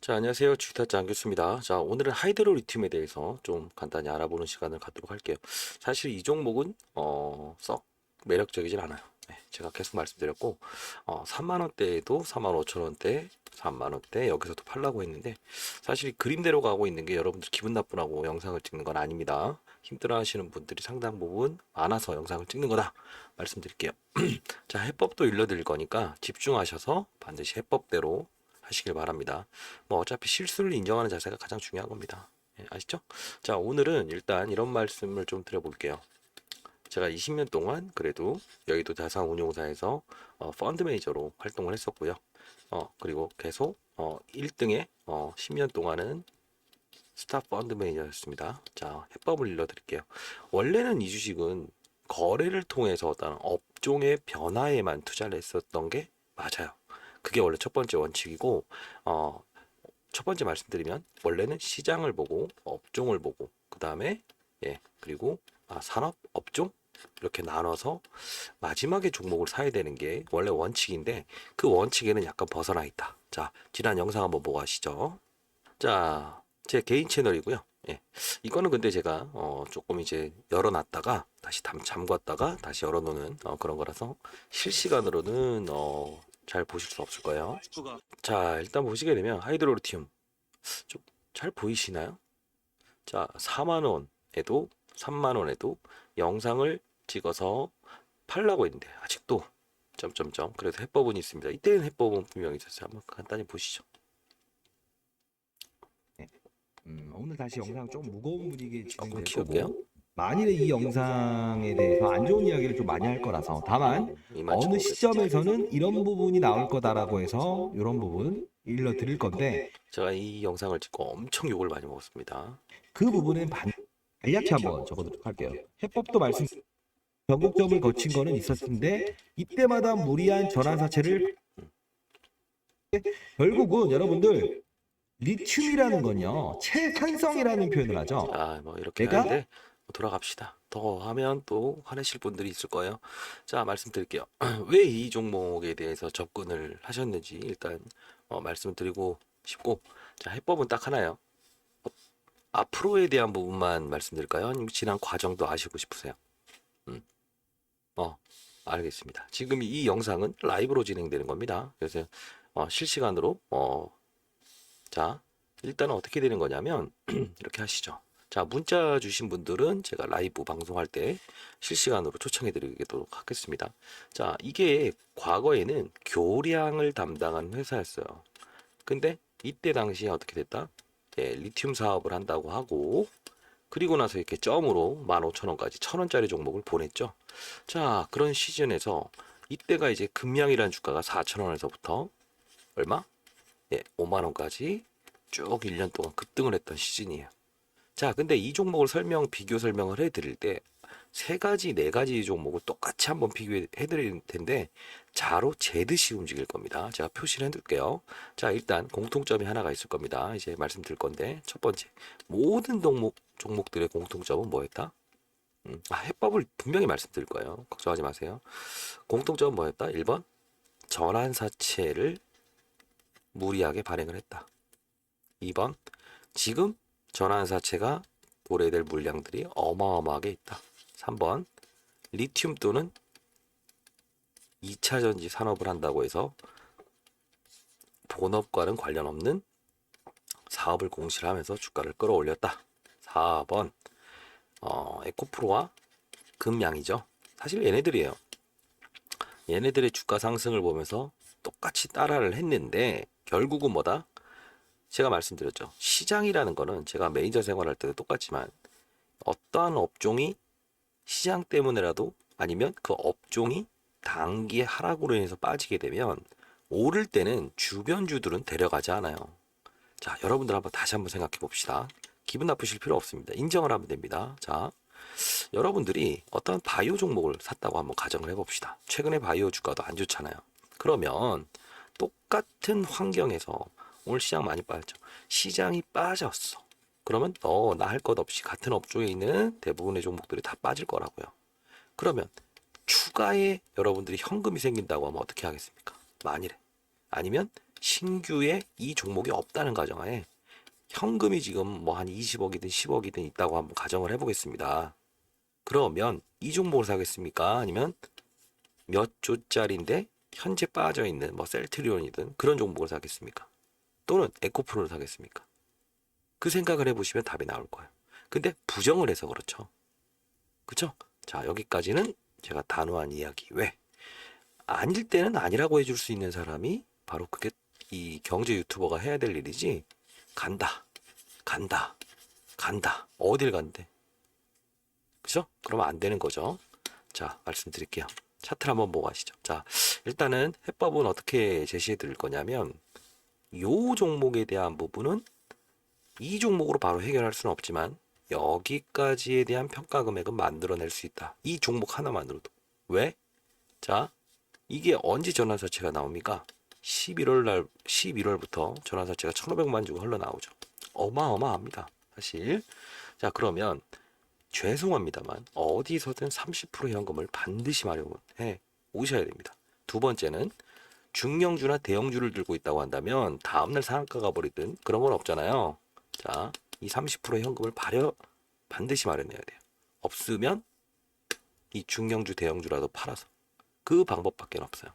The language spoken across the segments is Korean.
자, 안녕하세요. 주식타짜 안교수입니다. 자, 오늘은 하이드로 리튬에 대해서 좀 간단히 알아보는 시간을 갖도록 할게요. 사실 이 종목은 썩 매력적이진 않아요. 네, 제가 계속 말씀드렸고 3만 원대에도 4만 5천 원대, 3만 원대 여기서도 팔라고 했는데 사실 이 그림대로 가고 있는 게 여러분들 기분 나쁘라고 영상을 찍는 건 아닙니다. 힘들어 하시는 분들이 상당 부분 많아서 영상을 찍는 거다 말씀드릴게요. 자, 해법도 일러드릴 거니까 집중하셔서 반드시 해법대로 하시길 바랍니다. 뭐 어차피 실수를 인정하는 자세가 가장 중요한 겁니다. 예, 아시죠? 자, 오늘은 일단 이런 말씀을 좀 드려볼게요. 제가 20년 동안 그래도 여의도 자산운용사에서 펀드 매니저로 활동을 했었고요. 그리고 계속 1등에 10년 동안은 스타 펀드 매니저였습니다. 자, 해법을 일러드릴게요. 원래는 이 주식은 거래를 통해서 어떤 업종의 변화에만 투자를 했었던 게 맞아요. 그게 원래 첫 번째 원칙이고, 어, 첫 번째 말씀드리면 원래는 시장을 보고 업종을 보고 그 다음에 그리고 산업 업종 이렇게 나눠서 마지막에 종목을 사야 되는 게 원래 원칙인데 그 원칙에는 약간 벗어나 있다. 자, 지난 영상 한번 보고 가시죠. 자, 제 개인 채널이고요. 예. 이거는 근데 제가 조금 이제 열어놨다가 다시 잠갔다가 다시 열어놓는 그런 거라서 실시간으로는 잘 보실 수 없을 거예요. 자, 일단 보시게 되면 하이드로리튬 좀 잘 보이시나요? 자, 4만 원에도 3만 원에도 영상을 찍어서 팔라고 했는데 아직도 점점점 그래도 해법은 있습니다. 이때는 해법은 분명히 있었어요. 한번 간단히 보시죠. 네. 오늘 다시 영상 좀 무거운 분위기에 조금 진행될 키울게요. 거고, 만일에 이 영상에 대해서 안 좋은 이야기를 좀 많이 할 거라서, 다만 어느 25,500. 시점에서는 이런 부분이 나올 거다라고 해서 이런 부분 일러 드릴 건데, 제가 이 영상을 찍고 엄청 욕을 많이 먹었습니다. 그 부분은 간략히 한번 적어도록 할게요. 해법도 변곡점을 거친 거는 있었는데, 이때마다 무리한 전환사채를 결국은 여러분들 리튬이라는 건요, 채산성이라는 표현을 하죠. 자, 뭐 이렇게 내가 하는데 돌아갑시다. 더 하면 또 화내실 분들이 있을 거예요. 자, 말씀드릴게요. 왜 이 종목에 대해서 접근을 하셨는지 일단 말씀을 드리고 싶고, 자, 해법은 딱 하나예요. 앞으로에 대한 부분만 말씀드릴까요? 아니면 지난 과정도 아시고 싶으세요? 음, 어, 알겠습니다. 지금 이 영상은 라이브로 진행되는 겁니다. 그래서 실시간으로 자, 일단은 어떻게 되는 거냐면 이렇게 하시죠. 자, 문자 주신 분들은 제가 라이브 방송할 때 실시간으로 초청해 드리도록 하겠습니다. 자, 이게 과거에는 교량을 담당한 회사였어요. 근데 이때 당시에 어떻게 됐다? 리튬 사업을 한다고 하고 그리고 나서 이렇게 점으로 15,000원까지 1,000원짜리 종목을 보냈죠. 자, 그런 시즌에서 이때가 이제 금양이라는 주가가 4,000원에서부터 얼마? 5만 원까지 쭉 1년 동안 급등을 했던 시즌이에요. 자, 근데 이 종목을 비교 설명을 해드릴 때 세 가지, 네 가지 종목을 똑같이 한번 비교해 드릴 텐데 자로 재듯이 움직일 겁니다. 제가 표시를 해둘게요. 자, 일단 공통점이 하나가 있을 겁니다. 이제 말씀드릴 건데 첫 번째, 모든 종목들의 공통점은 뭐였다? 해법을 분명히 말씀드릴 거예요. 걱정하지 마세요. 공통점은 뭐였다? 1번, 전환사채를 무리하게 발행을 했다. 2번, 지금 전환사채가 도래될 물량들이 어마어마하게 있다. 3번, 리튬 또는 2차전지 산업을 한다고 해서 본업과는 관련 없는 사업을 공시를 하면서 주가를 끌어올렸다. 4번, 에코프로와 금양이죠. 사실 얘네들이에요. 얘네들의 주가 상승을 보면서 똑같이 따라를 했는데 결국은 뭐다? 제가 말씀드렸죠. 시장이라는 거는 제가 매니저 생활할 때도 똑같지만 어떠한 업종이 시장 때문에라도 아니면 그 업종이 단기 하락으로 인해서 빠지게 되면 오를 때는 주변주들은 데려가지 않아요. 자, 여러분들 다시 한번 생각해 봅시다. 기분 나쁘실 필요 없습니다. 인정을 하면 됩니다. 자, 여러분들이 어떤 바이오 종목을 샀다고 한번 가정을 해봅시다. 최근에 바이오 주가도 안 좋잖아요. 그러면 똑같은 환경에서 오늘 시장 많이 빠졌죠. 시장이 빠졌어. 그러면 나 할 것 없이 같은 업종에 있는 대부분의 종목들이 다 빠질 거라고요. 그러면 추가에 여러분들이 현금이 생긴다고 하면 어떻게 하겠습니까? 만일에. 아니면 신규에 이 종목이 없다는 가정하에 현금이 지금 뭐 한 20억이든 10억이든 있다고 한번 가정을 해보겠습니다. 그러면 이 종목을 사겠습니까? 아니면 몇 조짜리인데 현재 빠져있는 뭐 셀트리온이든 그런 종목을 사겠습니까? 또는 에코프로를 사겠습니까? 그 생각을 해보시면 답이 나올 거예요. 근데 부정을 해서 그렇죠. 그쵸? 자, 여기까지는 제가 단호한 이야기. 왜? 아닐 때는 아니라고 해줄 수 있는 사람이 바로 그게 이 경제 유튜버가 해야 될 일이지. 간다, 간다, 간다. 어딜 간대? 그죠? 그러면 안 되는 거죠. 자, 말씀드릴게요. 차트를 한번 보고 가시죠. 자, 일단은 해법은 어떻게 제시해 드릴 거냐면 요 종목에 대한 부분은 이 종목으로 바로 해결할 수는 없지만 여기까지에 대한 평가 금액은 만들어낼 수 있다. 이 종목 하나만으로도. 왜? 자, 이게 언제 전환사채가 나옵니까? 11월부터 전환사채가 1,500만 주고 흘러나오죠. 어마어마합니다. 사실. 자, 그러면 죄송합니다만 어디서든 30% 현금을 반드시 마련해 오셔야 됩니다. 두 번째는 중형주나 대형주를 들고 있다고 한다면 다음날 상한가가 버리든 그런 건 없잖아요. 자, 이 30% 현금을 반드시 마련해야 돼요. 없으면 이 중형주 대형주라도 팔아서 그 방법밖에 없어요.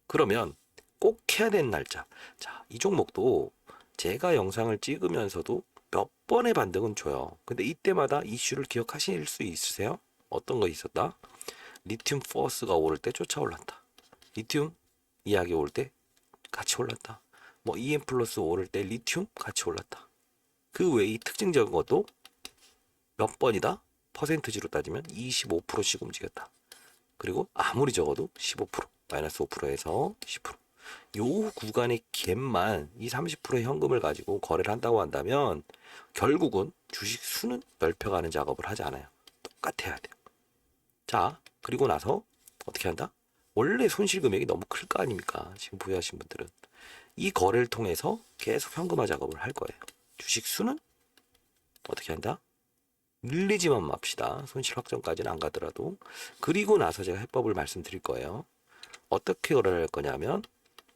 그러면 꼭 해야 되는 날짜. 자, 이 종목도 제가 영상을 찍으면서도 몇 번의 반등은 줘요. 근데 이때마다 이슈를 기억하실 수 있으세요? 어떤 거 있었다? 리튬 포스가 오를 때 쫓아올랐다. 리튬 이야기 올 때 같이 올랐다. 뭐 EM 플러스 오를 때 리튬 같이 올랐다. 그 외의 특징적인 것도 몇 번이다? 퍼센트지로 따지면 25%씩 움직였다. 그리고 아무리 적어도 15%, 마이너스 5%에서 10%. 요 구간의 갭만 이 30%의 현금을 가지고 거래를 한다고 한다면 결국은 주식 수는 넓혀가는 작업을 하지 않아요. 똑같아야 돼요. 자, 그리고 나서 어떻게 한다? 원래 손실 금액이 너무 클 거 아닙니까? 지금 보유하신 분들은. 이 거래를 통해서 계속 현금화 작업을 할 거예요. 주식 수는 어떻게 한다? 늘리지만 맙시다. 손실 확정까지는 안 가더라도. 그리고 나서 제가 해법을 말씀드릴 거예요. 어떻게 거래를 할 거냐면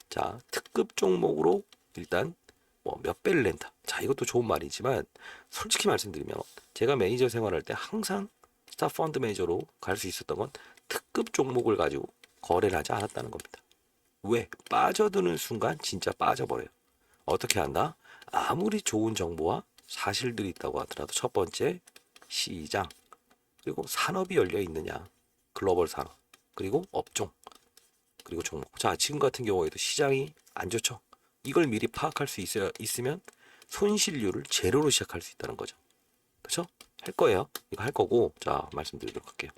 자, 특급 종목으로 일단 뭐 몇 배를 낸다. 자, 이것도 좋은 말이지만 솔직히 말씀드리면 제가 매니저 생활할 때 항상 스타 펀드 매니저로 갈 수 있었던 건 특급 종목을 가지고 거래를 하지 않았다는 겁니다. 왜? 빠져드는 순간 진짜 빠져버려요. 어떻게 한다? 아무리 좋은 정보와 사실들이 있다고 하더라도 첫 번째 시장, 그리고 산업이 열려 있느냐, 글로벌 산업, 그리고 업종, 그리고 종목. 자, 지금 같은 경우에도 시장이 안 좋죠. 이걸 미리 파악할 수 있으면 손실률을 제로로 시작할 수 있다는 거죠. 그렇죠? 할 거예요. 이거 할 거고. 자, 말씀드리도록 할게요.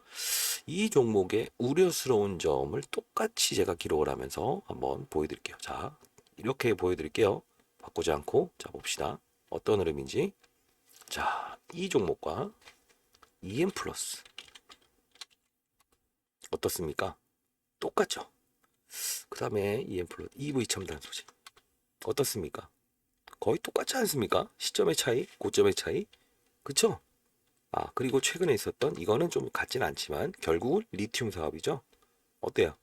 이 종목의 우려스러운 점을 똑같이 제가 기록을 하면서 한번 보여드릴게요. 자, 이렇게 보여드릴게요. 바꾸지 않고. 자, 봅시다. 어떤 흐름인지. 자, 이 종목과 EM 플러스 어떻습니까? 똑같죠? 그 다음에 EM 플러스 EV 첨단 소재 어떻습니까? 거의 똑같지 않습니까? 시점의 차이, 고점의 차이, 그쵸? 아, 그리고 최근에 있었던 이거는 좀 같진 않지만 결국은 리튬 사업이죠. 어때요?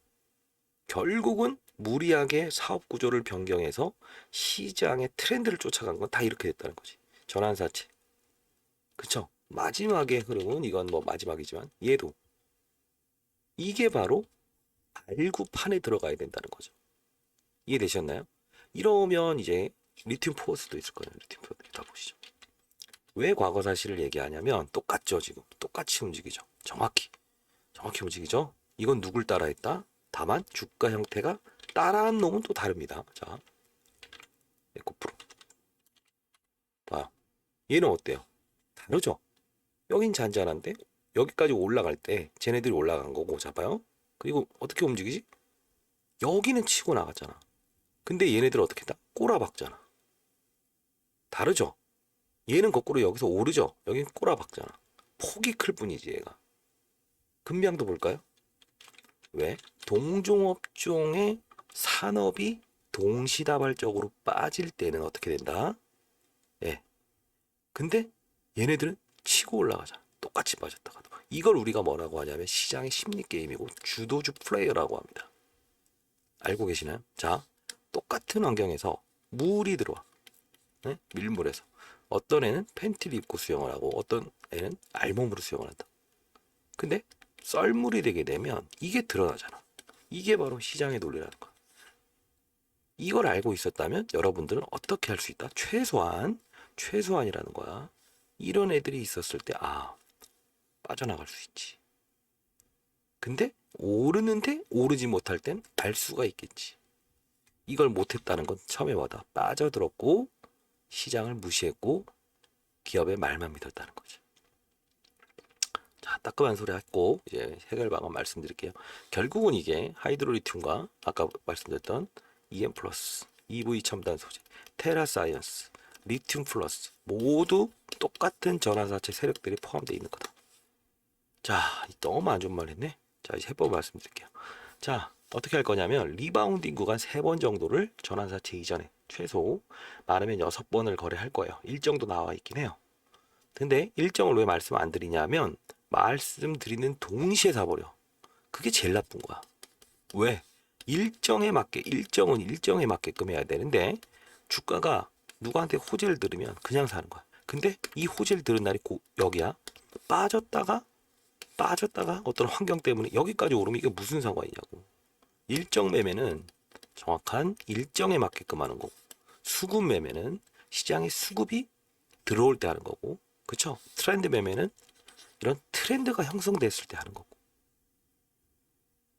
결국은 무리하게 사업 구조를 변경해서 시장의 트렌드를 쫓아간 건 다 이렇게 됐다는 거지. 전환사채. 그쵸? 마지막에 흐름은 이건 뭐 마지막이지만 얘도 이게 바로 발구판에 들어가야 된다는 거죠. 이해되셨나요? 이러면 이제 리튬 포스도 있을 거예요. 리튬 포스 다 보시죠. 왜 과거 사실을 얘기하냐면 똑같죠. 지금 똑같이 움직이죠. 정확히 움직이죠. 이건 누굴 따라했다? 다만 주가 형태가 따라한 놈은 또 다릅니다. 자, 에코프로 봐요. 얘는 어때요? 다르죠. 여긴 잔잔한데 여기까지 올라갈 때 쟤네들이 올라간 거고 잡아요. 그리고 어떻게 움직이지? 여기는 치고 나갔잖아. 근데 얘네들 어떻게 했다? 꼬라박잖아. 다르죠? 얘는 거꾸로 여기서 오르죠? 여긴 꼬라박잖아. 폭이 클 뿐이지 얘가. 금량도 볼까요? 왜? 동종업종의 산업이 동시다발적으로 빠질 때는 어떻게 된다? 예. 근데 얘네들은 치고 올라가잖아. 똑같이 빠졌다가도. 이걸 우리가 뭐라고 하냐면 시장의 심리 게임이고 주도주 플레이어라고 합니다. 알고 계시나요? 자, 똑같은 환경에서 물이 들어와. 네? 밀물에서. 어떤 애는 팬티를 입고 수영을 하고 어떤 애는 알몸으로 수영을 한다. 근데 썰물이 되게 되면 이게 드러나잖아. 이게 바로 시장의 논리라는 거야. 이걸 알고 있었다면 여러분들은 어떻게 할 수 있다? 최소한이라는 거야. 이런 애들이 있었을 때, 빠져나갈 수 있지. 근데 오르는데 오르지 못할 땐 알 수가 있겠지. 이걸 못했다는 건 처음에 와다 빠져들었고 시장을 무시했고 기업의 말만 믿었다는 거죠. 자, 따끔한 소리 했고 이제 해결 방안 말씀드릴게요. 결국은 이게 하이드로리튬과 아까 말씀드렸던 EM 플러스, EV 첨단 소재, 테라 사이언스, 리튬 플러스 모두 똑같은 전하사체 세력들이 포함되어 있는 거다. 자, 너무 안 좋은 말 했네. 자, 이제 해법 말씀드릴게요. 자, 어떻게 할 거냐면 리바운딩 구간 3번 정도를 전환사채 이전에 최소 많으면 6번을 거래할 거예요. 일정도 나와 있긴 해요. 근데 일정을 왜 말씀 안 드리냐면 말씀드리는 동시에 사버려. 그게 제일 나쁜 거야. 왜? 일정은 일정에 맞게끔 해야 되는데 주가가 누구한테 호재를 들으면 그냥 사는 거야. 근데 이 호재를 들은 날이 여기야. 빠졌다가 어떤 환경 때문에 여기까지 오르면 이게 무슨 상관이냐고. 일정 매매는 정확한 일정에 맞게끔 하는 거고, 수급 매매는 시장에 수급이 들어올 때 하는 거고, 그쵸? 트렌드 매매는 이런 트렌드가 형성됐을 때 하는 거고.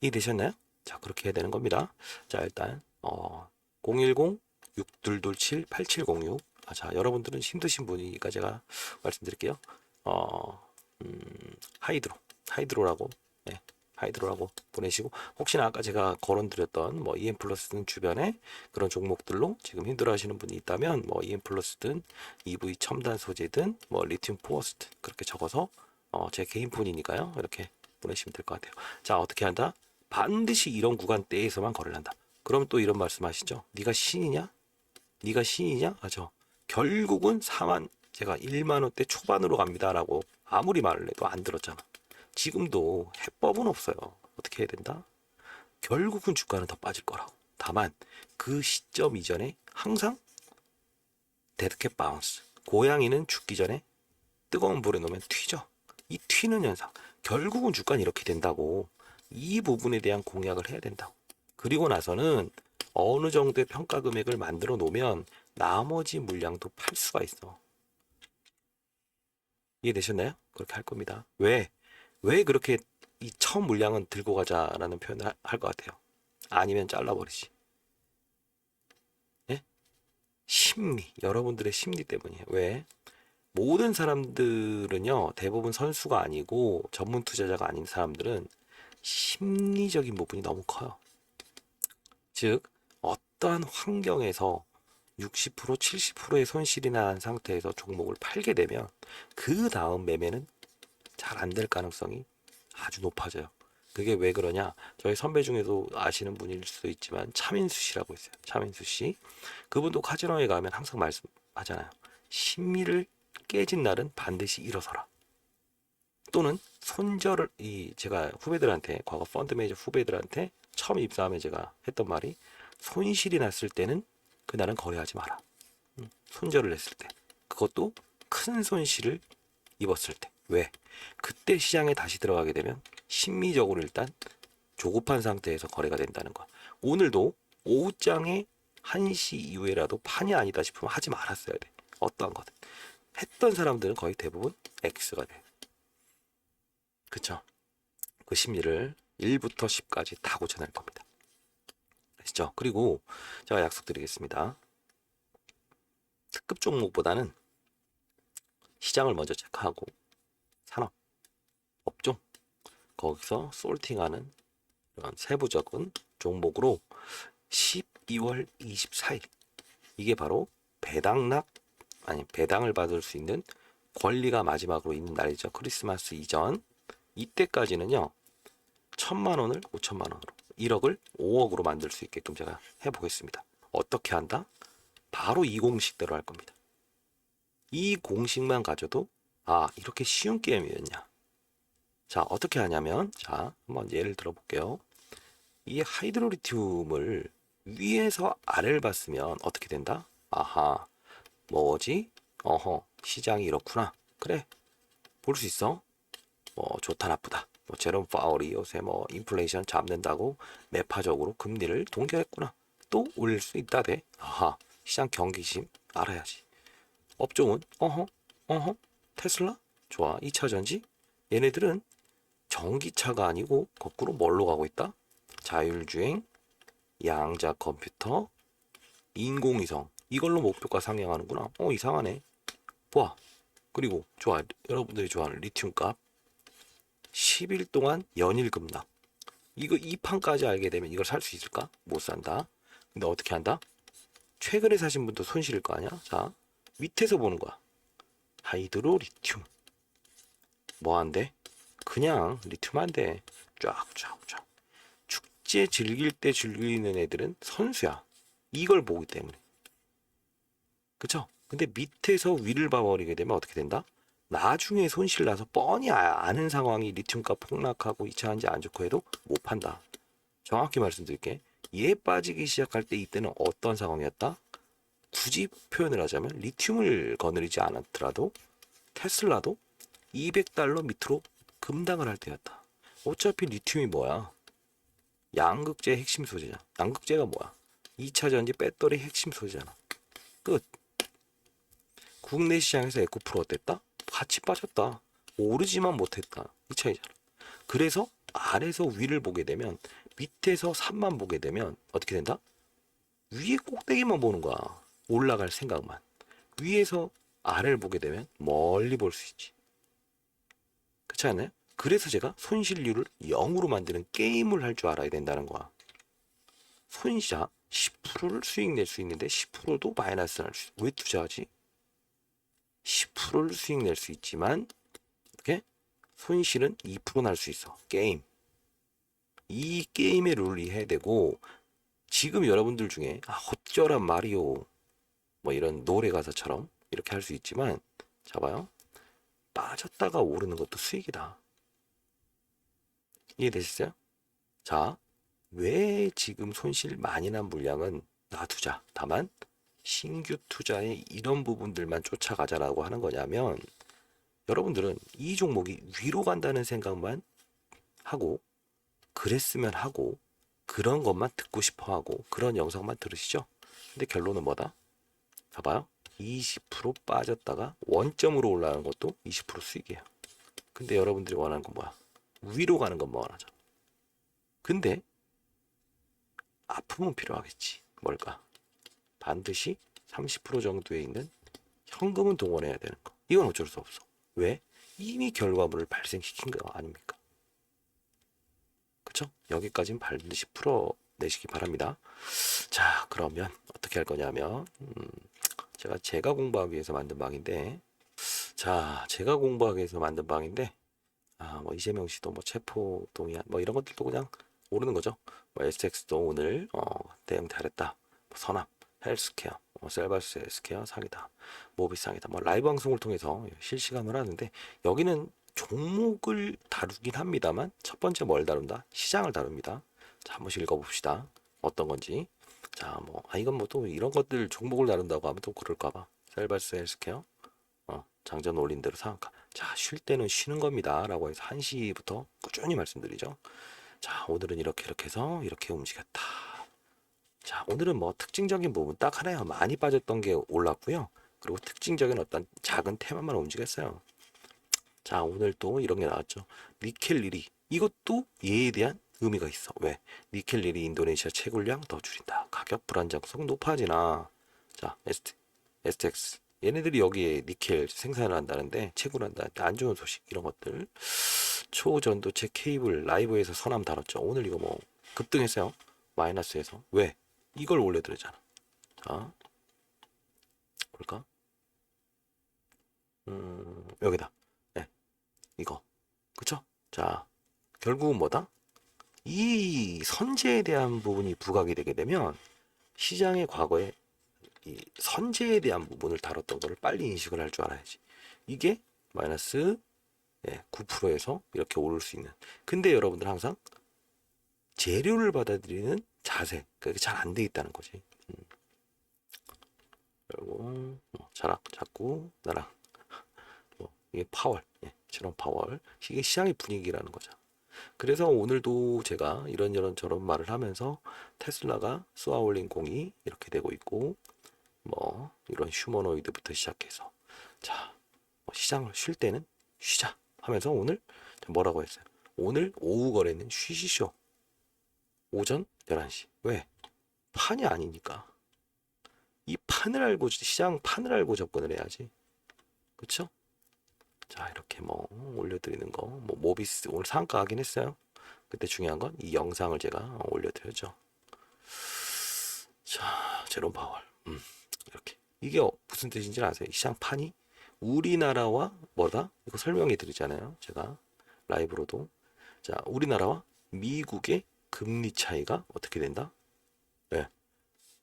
이해되셨나요? 자, 그렇게 해야 되는 겁니다. 자, 일단 010-6227-8706. 자, 여러분들은 힘드신 분이니까 제가 말씀드릴게요. 하이드로라고, 네, 하이드로라고 보내시고, 혹시나 아까 제가 거론드렸던 뭐 EM 플러스든 주변에 그런 종목들로 지금 힘들어하시는 분이 있다면 뭐 EM 플러스든 EV 첨단 소재든 뭐 리튬 포어스든 그렇게 적어서 제 개인 폰이니까요, 이렇게 보내시면 될 것 같아요. 자, 어떻게 한다? 반드시 이런 구간대에서만 거래를 한다. 그럼 또 이런 말씀하시죠. 네가 신이냐? 맞아. 결국은 제가 1만 원대 초반으로 갑니다라고 아무리 말을 해도 안 들었잖아. 지금도 해법은 없어요. 어떻게 해야 된다? 결국은 주가는 더 빠질 거라고. 다만 그 시점 이전에 항상 데드캣 바운스. 고양이는 죽기 전에 뜨거운 불에 놓으면 튀죠. 이 튀는 현상. 결국은 주가는 이렇게 된다고. 이 부분에 대한 공약을 해야 된다고. 그리고 나서는 어느 정도의 평가 금액을 만들어 놓으면 나머지 물량도 팔 수가 있어. 이해되셨나요? 그렇게 할 겁니다. 왜 그렇게 이 처음 물량은 들고 가자라는 표현을 할 것 같아요. 아니면 잘라버리지. 예? 여러분들의 심리 때문이에요. 왜? 모든 사람들은요, 대부분 선수가 아니고 전문 투자자가 아닌 사람들은 심리적인 부분이 너무 커요. 즉, 어떠한 환경에서 60%, 70%의 손실이 난 상태에서 종목을 팔게 되면 그 다음 매매는 잘 안 될 가능성이 아주 높아져요. 그게 왜 그러냐? 저희 선배 중에도 아시는 분일 수도 있지만 차민수 씨라고 있어요. 차민수 씨. 그분도 카지노에 가면 항상 말씀하잖아요. 심리를 깨진 날은 반드시 일어서라. 또는 제가 후배들한테, 과거 펀드 매니저 후배들한테 처음 입사하면 제가 했던 말이, 손실이 났을 때는 그날은 거래하지 마라. 손절을 했을 때. 그것도 큰 손실을 입었을 때. 왜? 그때 시장에 다시 들어가게 되면 심리적으로 일단 조급한 상태에서 거래가 된다는 거야. 오늘도 오후장에 1시 이후에라도 판이 아니다 싶으면 하지 말았어야 돼. 어떠한 거든. 했던 사람들은 거의 대부분 X가 돼. 그쵸? 그 심리를 1부터 10까지 다 고쳐낼 겁니다. 아시죠? 그리고 제가 약속드리겠습니다. 특급 종목보다는 시장을 먼저 체크하고 산업, 업종, 거기서 솔팅하는 이런 세부적인 종목으로 12월 24일 이게 바로 배당을 받을 수 있는 권리가 마지막으로 있는 날이죠. 크리스마스 이전. 이때까지는요. 1,000만 원을 5천만 원으로, 1억을 5억으로 만들 수 있게끔 제가 해보겠습니다. 어떻게 한다? 바로 이 공식대로 할 겁니다. 이 공식만 가져도 이렇게 쉬운 게임이었냐. 자, 어떻게 하냐면, 자, 한번 예를 들어 볼게요. 이 하이드로리튬을 위에서 아래를 봤으면 어떻게 된다? 아하, 뭐지? 어허, 시장이 이렇구나. 그래, 볼 수 있어. 뭐 좋다 나쁘다. 뭐 제롬 파월이 요새 뭐 인플레이션 잡는다고 매파적으로 금리를 동결했구나. 또 올릴 수 있다 돼. 아하, 시장 경기심 알아야지. 업종은 어허 테슬라 좋아. 2차 전지 얘네들은 전기차가 아니고 거꾸로 뭘로 가고 있다? 자율주행, 양자 컴퓨터, 인공위성 이걸로 목표가 상향하는구나. 이상하네. 와, 그리고 좋아. 여러분들이 좋아하는 리튬 값 10일 동안 연일 급락. 이거 이 판까지 알게 되면 이걸 살 수 있을까? 못 산다. 근데 어떻게 한다? 최근에 사신 분도 손실일 거 아니야? 자, 밑에서 보는 거야. 하이드로 리튬. 뭐 한대? 그냥 리튬 한대. 쫙쫙쫙. 축제 즐길 때 즐기는 애들은 선수야. 이걸 보기 때문에. 그쵸? 근데 밑에서 위를 봐버리게 되면 어떻게 된다? 나중에 손실 나서 뻔히 아는 상황이 리튬값 폭락하고 2차 전지 안 좋고 해도 못 판다. 정확히 말씀드릴게. 얘 빠지기 시작할 때 이때는 어떤 상황이었다? 굳이 표현을 하자면 리튬을 거느리지 않았더라도 테슬라도 200달러 밑으로 급락을 할 때였다. 어차피 리튬이 뭐야? 양극재 핵심 소재잖아. 양극재가 뭐야? 2차 전지 배터리 핵심 소재잖아. 끝. 국내 시장에서 에코프로 어땠다? 같이 빠졌다. 오르지만 못했다. 이 차이잖아. 그래서 아래서 위를 보게 되면 밑에서 산만 보게 되면 어떻게 된다? 위에 꼭대기만 보는 거야. 올라갈 생각만. 위에서 아래를 보게 되면 멀리 볼 수 있지. 그렇지 않아요? 그래서 제가 손실률을 0으로 만드는 게임을 할 줄 알아야 된다는 거야. 손시자 10%를 수익 낼 수 있는데 10%도 마이너스 날 수 있어. 왜 투자하지? 10%를 수익 낼 수 있지만 어떻게? 손실은 2% 날 수 있어. 게임. 이 게임의 룰을 이해해야 되고 지금 여러분들 중에 어쩌란 마리오 뭐 이런 노래 가사처럼 이렇게 할 수 있지만 잡아요. 빠졌다가 오르는 것도 수익이다. 이해되셨어요? 자, 왜 지금 손실 많이 난 물량은 놔두자. 다만 신규 투자의 이런 부분들만 쫓아가자라고 하는 거냐면 여러분들은 이 종목이 위로 간다는 생각만 하고 그랬으면 하고 그런 것만 듣고 싶어 하고 그런 영상만 들으시죠? 근데 결론은 뭐다? 봐봐요. 20% 빠졌다가 원점으로 올라가는 것도 20% 수익이에요. 근데 여러분들이 원하는 건 뭐야? 위로 가는 것만 원하죠. 근데 아픔은 필요하겠지. 뭘까? 반드시 30% 정도에 있는 현금은 동원해야 되는 거. 이건 어쩔 수 없어. 왜? 이미 결과물을 발생시킨 거 아닙니까? 그쵸? 여기까지는 반드시 풀어내시기 바랍니다. 자, 그러면 어떻게 할 거냐면 제가 공부하기 위해서 만든 방인데 자, 제가 공부하기 위해서 만든 방인데 뭐 이재명 씨도 뭐 체포 동의안 뭐 이런 것들도 그냥 오르는 거죠. 뭐 SX도 오늘 대응 잘했다. 뭐 선압, 헬스케어, 셀바스 헬스케어 상이다. 모비상이다. 뭐 라이브 방송을 통해서 실시간으로 하는데 여기는 종목을 다루긴 합니다만 첫 번째 뭘 다룬다? 시장을 다룹니다. 자, 한 번씩 읽어봅시다. 어떤 건지. 자, 뭐 이건 뭐 또 이런 것들 종목을 다룬다고 하면 또 그럴까봐. 셀바스 헬스케어. 장전 올린 대로 상한가. 자, 쉴 때는 쉬는 겁니다. 라고 해서 1시부터 꾸준히 말씀드리죠. 자, 오늘은 이렇게 해서 이렇게 움직였다. 자, 오늘은 뭐 특징적인 부분 딱 하나요. 많이 빠졌던 게 올랐고요. 그리고 특징적인 어떤 작은 테마만 움직였어요. 자, 오늘 또 이런 게 나왔죠. 니켈 리리. 이것도 얘에 대한 의미가 있어. 왜? 니켈 리리 인도네시아 채굴량 더 줄인다. 가격 불안정성 높아지나. 자, STX. 얘네들이 여기에 니켈 생산을 한다는데 채굴 한다는데 안 좋은 소식 이런 것들. 초전도체 케이블 라이브에서 선암 다뤘죠. 오늘 이거 뭐 급등했어요. 마이너스에서. 왜? 이걸 올려드리잖아. 자, 볼까? 여기다. 네, 이거. 그쵸? 자, 결국은 뭐다? 이 선제에 대한 부분이 부각이 되게 되면 시장의 과거에 이 선제에 대한 부분을 다뤘던 거를 빨리 인식을 할 줄 알아야지. 이게 마이너스 9%에서 이렇게 오를 수 있는. 근데 여러분들 항상 재료를 받아들이는 자세, 그게 잘 안 돼 있다는 거지. 그리고 자꾸 나랑 이게 파월, 저런 파월, 이게 시장의 분위기라는 거죠. 그래서 오늘도 제가 이런저런 저런 말을 하면서 테슬라가 쏘아올린 공이 이렇게 되고 있고, 이런 휴머노이드부터 시작해서 자, 시장을 쉴 때는 쉬자 하면서 오늘 뭐라고 했어요? 오늘 오후 거래는 쉬시쇼. 오전 11시. 왜? 판이 아니니까. 이 판을 알고, 시장 판을 알고 접근을 해야지. 그쵸? 자, 이렇게 올려드리는 거. 모비스 오늘 상가 하긴 했어요. 그때 중요한 건 이 영상을 제가 올려드렸죠. 자, 제롬 파월. 이렇게. 이게 무슨 뜻인지 아세요? 시장 판이 우리나라와 뭐다? 이거 설명해 드리잖아요. 제가 라이브로도. 자, 우리나라와 미국의 금리 차이가 어떻게 된다? 네.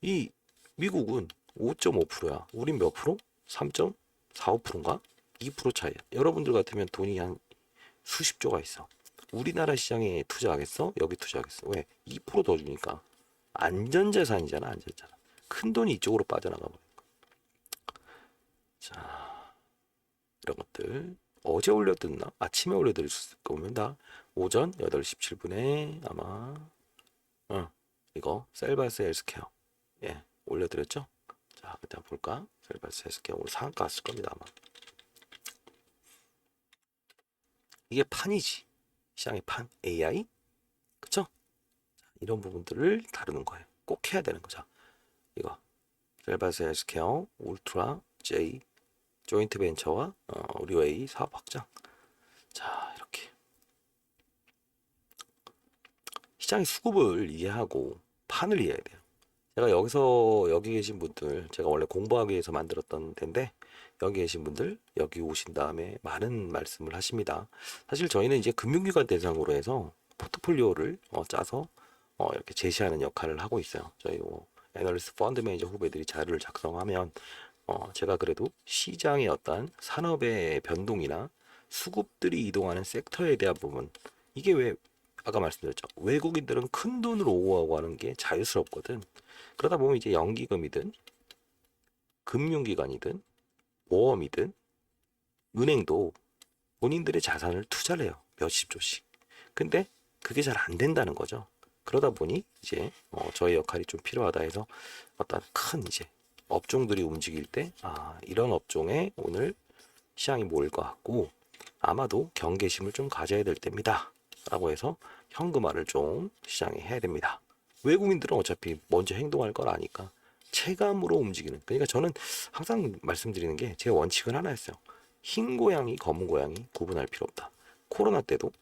이 미국은 5.5%야. 우린 몇 프로? 3.45%인가? 2% 차이야. 여러분들 같으면 돈이 한 수십조가 있어. 우리나라 시장에 투자하겠어? 여기 투자하겠어? 왜? 2%더 주니까. 안전자산이잖아, 안전자산. 큰 돈이 이쪽으로 빠져나가 버려. 자, 이런 것들. 어제 올려드렸나? 아침에 올려드렸을 겁니다. 오전 8시 17분에 아마, 이거, 셀바스 헬스케어. 예, 올려드렸죠? 자, 그때 한번 볼까? 셀바스 헬스케어 오늘 상한가 왔을 겁니다, 아마. 이게 판이지. 시장의 판. AI? 그쵸? 이런 부분들을 다루는 거예요. 꼭 해야 되는 거죠. 이거 셀바스 헬스케어 울트라 J 조인트 벤처와 리웨이 사업 확장. 자, 이렇게 시장의 수급을 이해하고 판을 이해해야 돼요. 제가 여기 계신 분들, 제가 원래 공부하기 위해서 만들었던 데인데, 여기 계신 분들 여기 오신 다음에 많은 말씀을 하십니다. 사실 저희는 이제 금융기관 대상으로 해서 포트폴리오를 짜서 이렇게 제시하는 역할을 하고 있어요. 저희 애널리스트 펀드 매니저 후배들이 자료를 작성하면 제가 그래도 시장의 어떤 산업의 변동이나 수급들이 이동하는 섹터에 대한 부분, 이게 왜 아까 말씀드렸죠. 외국인들은 큰 돈을 오고하고 하는 게 자유스럽거든. 그러다 보면 이제 연기금이든 금융기관이든 보험이든 은행도 본인들의 자산을 투자를 해요. 몇십 조씩. 근데 그게 잘 안 된다는 거죠. 그러다 보니 이제 저의 역할이 좀 필요하다 해서 어떤 큰 이제 업종들이 움직일 때 이런 업종에 오늘 시장이 모일 것 같고 아마도 경계심을 좀 가져야 될 때입니다. 라고 해서 현금화를 좀 시장에 해야 됩니다. 외국인들은 어차피 먼저 행동할 걸 아니까 체감으로 움직이는. 그러니까 저는 항상 말씀드리는 게 제 원칙은 하나였어요. 흰 고양이, 검은 고양이 구분할 필요 없다. 코로나 때도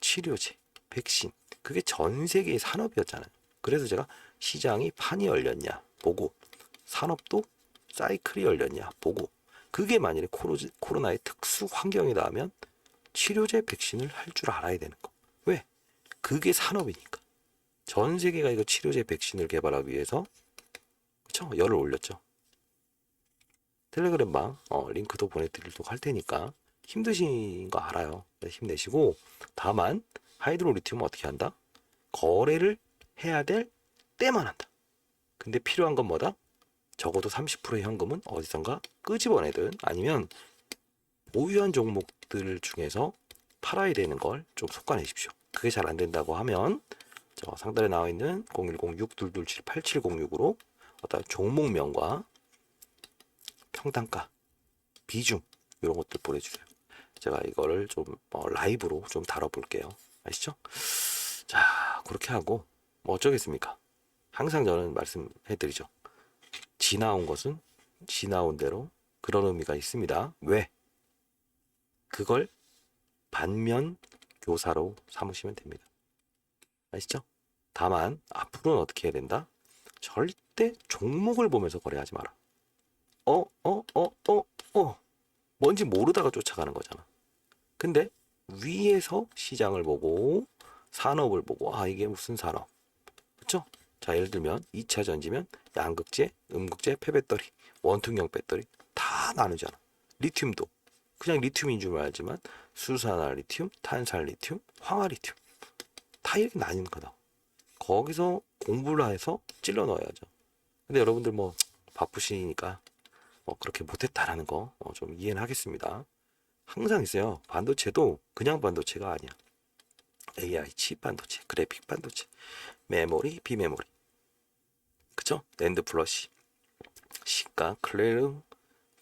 치료제, 백신, 그게 전 세계의 산업이었잖아요. 그래서 제가 시장이 판이 열렸냐 보고, 산업도 사이클이 열렸냐 보고, 그게 만일에 코로나의 특수 환경이다 하면 치료제, 백신을 할 줄 알아야 되는 거. 왜? 그게 산업이니까. 전 세계가 이거 치료제, 백신을 개발하기 위해서 그쵸? 열을 올렸죠. 텔레그램방 링크도 보내드리도록 할 테니까 힘드신 거 알아요. 네, 힘내시고, 다만 하이드로 리튬은 어떻게 한다? 거래를 해야 될 때만 한다. 근데 필요한 건 뭐다? 적어도 30%의 현금은 어디선가 끄집어내든 아니면 보유한 종목들 중에서 팔아야 되는 걸 좀 솎아내십시오. 그게 잘 안 된다고 하면 저 상단에 나와 있는 010-6227-8706으로 어떤 종목명과 평단가, 비중 이런 것들 보내주세요. 제가 이거를 좀 라이브로 좀 다뤄볼게요. 아시죠? 자, 그렇게 하고 어쩌겠습니까? 항상 저는 말씀해드리죠. 지나온 것은 지나온 대로 그런 의미가 있습니다. 왜? 그걸 반면 교사로 삼으시면 됩니다. 아시죠? 다만 앞으로는 어떻게 해야 된다? 절대 종목을 보면서 거래하지 마라. 뭔지 모르다가 쫓아가는 거잖아. 근데 위에서 시장을 보고 산업을 보고 이게 무슨 산업? 그렇죠? 자, 예를 들면 2차 전지면 양극재, 음극재, 폐배터리, 원통형 배터리 다 나누잖아. 리튬도 그냥 리튬인 줄 알지만 수산화 리튬, 탄산 리튬, 황화 리튬 다 이렇게 나뉘는 거다. 거기서 공부를 해서 찔러 넣어야죠. 근데 여러분들 뭐 바쁘시니까 그렇게 못했다라는 거 좀 이해는 하겠습니다. 항상 있어요. 반도체도 그냥 반도체가 아니야. AI 칩 반도체, 그래픽 반도체, 메모리, 비메모리, 그쵸? 낸드 플러시, 시가, 클레르,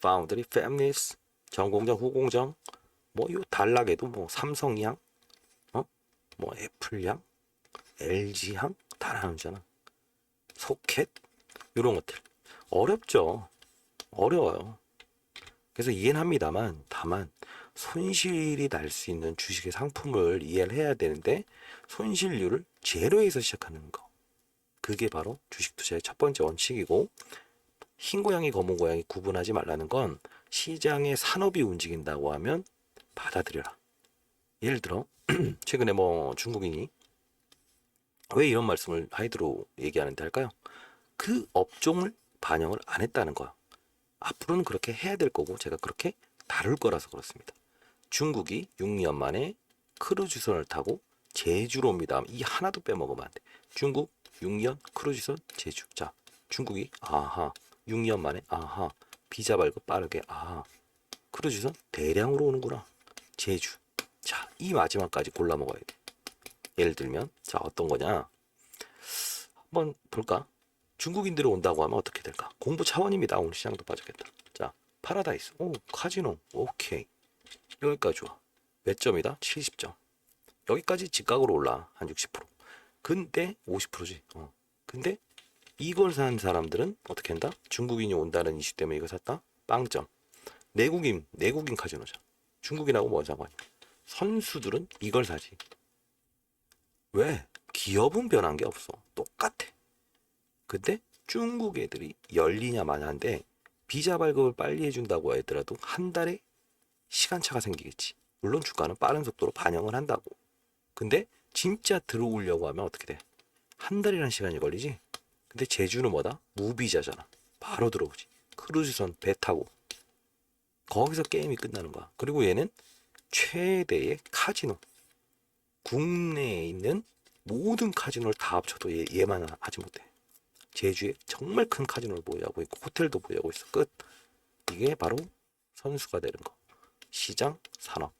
파운드리, 팹리스, 전공정, 후공정, 뭐 요 단락에도 뭐 삼성향, 뭐 애플향, LG향 다 나누잖아. 소켓 이런 것들 어렵죠. 어려워요. 그래서 이해는 합니다만 다만 손실이 날 수 있는 주식의 상품을 이해를 해야 되는데 손실률을 제로에서 시작하는 거. 그게 바로 주식 투자의 첫 번째 원칙이고 흰 고양이 검은 고양이 구분하지 말라는 건 시장의 산업이 움직인다고 하면 받아들여라. 예를 들어 최근에 뭐 중국인이 왜 이런 말씀을 하이드로 얘기하는데 할까요? 그 업종을 반영을 안 했다는 거야. 앞으로는 그렇게 해야 될 거고 제가 그렇게 다룰 거라서 그렇습니다. 중국이 6년 만에 크루즈선을 타고 제주로 옵니다. 이 하나도 빼먹으면 안 돼. 중국 6년 크루즈선 제주. 자, 중국이 아하 6년 만에 아하 비자 발급 빠르게 아하 크루즈선 대량으로 오는구나. 제주. 자, 이 마지막까지 골라 먹어야 돼. 예를 들면 자 어떤 거냐? 한번 볼까? 중국인들이 온다고 하면 어떻게 될까? 공부 차원입니다. 오늘 시장도 빠졌겠다. 자, 파라다이스. 오, 카지노. 오케이. 여기까지 좋아. 몇 점이다? 70점. 여기까지 직각으로 올라. 한 60%. 근데 50%지. 근데 이걸 산 사람들은 어떻게 한다? 중국인이 온다는 이슈 때문에 이거 샀다? 빵점. 내국인 카지노자. 중국인하고 뭔 상관이야? 선수들은 이걸 사지. 왜? 기업은 변한 게 없어. 똑같아. 근데 중국 애들이 열리냐 마냐인데 비자 발급을 빨리 해준다고 하더라도 한 달에 시간차가 생기겠지. 물론 주가는 빠른 속도로 반영을 한다고. 근데 진짜 들어오려고 하면 어떻게 돼? 한 달이라는 시간이 걸리지. 근데 제주는 뭐다? 무비자잖아. 바로 들어오지. 크루즈선 배 타고 거기서 게임이 끝나는 거야. 그리고 얘는 최대의 카지노. 국내에 있는 모든 카지노를 다 합쳐도 얘만 하지 못해. 제주에 정말 큰 카지노를 보유하고 있고 호텔도 보유하고 있어. 끝. 이게 바로 선수가 되는 거. 시장, 산업.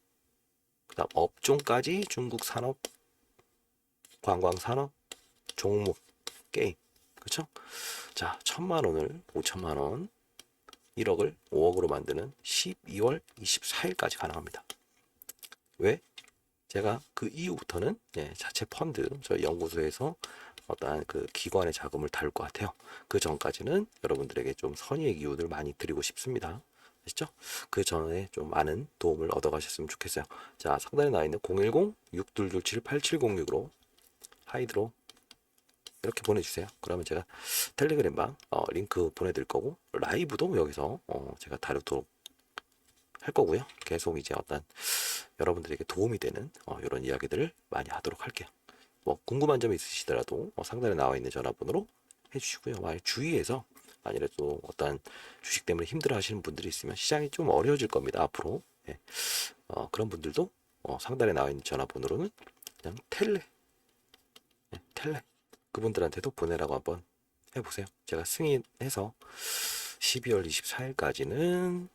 그다음 업종까지 중국 산업, 관광 산업, 종목, 게임. 그렇죠? 자, 1,000만 원을 5천만 원, 1억을 5억으로 만드는 12월 24일까지 가능합니다. 왜? 제가 그 이후부터는 자체 펀드 저희 연구소에서 어떠한 그 기관의 자금을 다룰 것 같아요. 그 전까지는 여러분들에게 좀 선의의 기운을 많이 드리고 싶습니다. 아시죠? 그 전에 좀 많은 도움을 얻어가셨으면 좋겠어요. 자, 상단에 나와 있는 010-6227-8706으로 하이드로 이렇게 보내주세요. 그러면 제가 텔레그램방 링크 보내드릴 거고 라이브도 여기서 제가 다루도록 할 거고요. 계속 이제 어떤 여러분들에게 도움이 되는 이런 이야기들을 많이 하도록 할게요. 뭐 궁금한 점이 있으시더라도 상단에 나와 있는 전화번호로 해주시고요. 만약 주위에서 아니라도 어떤 주식 때문에 힘들어 하시는 분들이 있으면 시장이 좀 어려워질 겁니다. 앞으로 그런 분들도 상단에 나와 있는 전화번호로는 그냥 텔레 그분들한테도 보내라고 한번 해보세요. 제가 승인해서 12월 24일까지는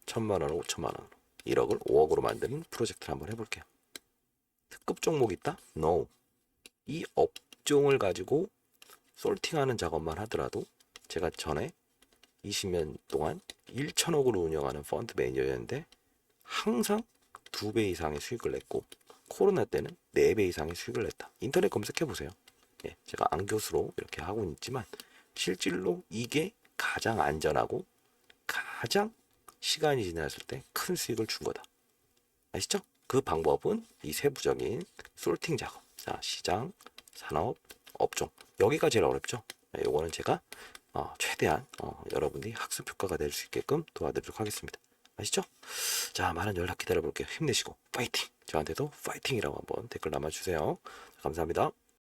1,000만 원, 5천만 원, 1억을 5억으로 만드는 프로젝트를 한번 해볼게요. 특급 종목 있다? No. 이 업종을 가지고 솔팅하는 작업만 하더라도 제가 전에 20년 동안 1천억으로 운영하는 펀드 매니저였는데 항상 2배 이상의 수익을 냈고 코로나 때는 4배 이상의 수익을 냈다. 인터넷 검색해 보세요. 제가 안교수로 이렇게 하고 있지만 실질로 이게 가장 안전하고 가장 시간이 지났을 때 큰 수익을 준 거다. 아시죠? 그 방법은 이 세부적인 솔팅 작업. 자, 시장, 산업, 업종. 여기가 제일 어렵죠. 요거는 제가 최대한 여러분들이 학습 효과가 될 수 있게끔 도와드리도록 하겠습니다. 아시죠? 자, 많은 연락 기다려 볼게요. 힘내시고 파이팅! 저한테도 파이팅이라고 한번 댓글 남아주세요. 감사합니다.